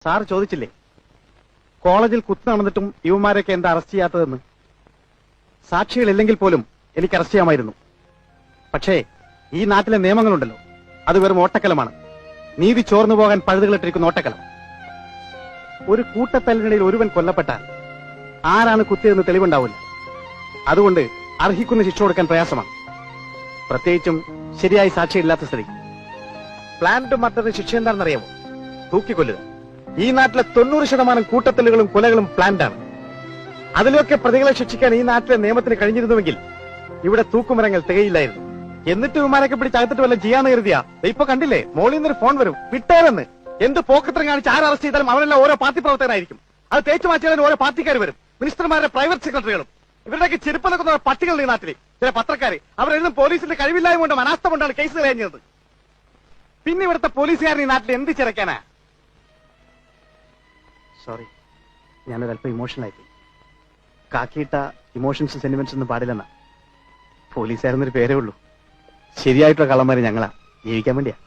Sir ചോദിച്ചില്ലേ കോളേജിൽ കുത്ത് നടന്നിട്ടും യുവമാരൊക്കെ എന്താ അറസ്റ്റ് ചെയ്യാത്തതെന്ന്? സാക്ഷികളില്ലെങ്കിൽ പോലും എനിക്ക് അറസ്റ്റ് ചെയ്യാമായിരുന്നു. പക്ഷേ ഈ നാട്ടിലെ നിയമങ്ങളുണ്ടല്ലോ, അത് വെറും ഓട്ടക്കലമാണ്. നീതി ചോർന്നു പോകാൻ പഴുതുകളിട്ടിരിക്കുന്ന ഓട്ടക്കലം. ഒരു കൂട്ടത്തല്ലിനിടയിൽ ഒരുവൻ കൊല്ലപ്പെട്ടാൽ ആരാണ് കുത്തിയതെന്ന് തെളിവുണ്ടാവില്ല. അതുകൊണ്ട് അർഹിക്കുന്ന ശിക്ഷ കൊടുക്കാൻ പ്രയാസമാണ്, പ്രത്യേകിച്ചും ശരിയായി സാക്ഷിയില്ലാത്ത സ്ഥിതി. പ്ലാൻഡ് മർഡറിന് ശിക്ഷ എന്താണെന്നറിയാമോ? തൂക്കിക്കൊല്ലുക. ഈ നാട്ടിലെ 90% കൂട്ടത്തല്ലുകളും കൊലകളും പ്ലാൻഡാണ്. അതിലൊക്കെ പ്രതികളെ ശിക്ഷിക്കാൻ ഈ നാട്ടിലെ നിയമത്തിന് കഴിഞ്ഞിരുന്നുവെങ്കിൽ ഇവിടെ തൂക്കുമരങ്ങൾ തികയില്ലായിരുന്നു. എന്നിട്ട് വിമാനൊക്കെ പിടിച്ചകത്തിട്ട് വല്ല ചെയ്യാന്ന് കരുതിയാ ഇപ്പൊ കണ്ടില്ലേ, മോളിൽ നിന്നൊരു ഫോൺ വരും, വിട്ടേരെന്ന്. എന്ത് പോക്കത്രം കാണിച്ച് ആര് അറസ്റ്റ് ചെയ്താലും അവരെല്ലാം ഓരോ പാർട്ടി പ്രവർത്തകരായിരിക്കും. അത് തേച്ചു മാറ്റിയാലും ഓരോ പാർട്ടിക്കാർ വരും, മിനിസ്റ്റർമാരുടെ പ്രൈവറ്റ് സെക്രട്ടറികളും. ഇവരുടെയൊക്കെ ചെരുപ്പ് നിൽക്കുന്ന പട്ടികൾ ഈ നാട്ടിൽ ചില പത്രക്കാര് അവരെന്നും പോലീസിന്റെ കഴിവില്ലായ്മ കൊണ്ടും അനാസ്ഥ കൊണ്ടാണ് കേസ് കഴിഞ്ഞത്. പിന്നെ ഇവിടുത്തെ പോലീസുകാരൻ ഈ നാട്ടിൽ എന്ത് ചിരക്കാനാ? സോറി, ഞാനൊരല്പം ഇമോഷണൽ ആയിപ്പോയി. കാക്കിയിട്ട ഇമോഷൻസ് സെന്റിമെന്റ്സ് ഒന്നും പാടില്ലെന്നാ. പോലീസുകാരെന്നൊരു പേരേ ഉള്ളൂ. ശരിയായിട്ടുള്ള കള്ളന്മാര് ഞങ്ങളാ, ജീവിക്കാൻ വേണ്ടിയാ.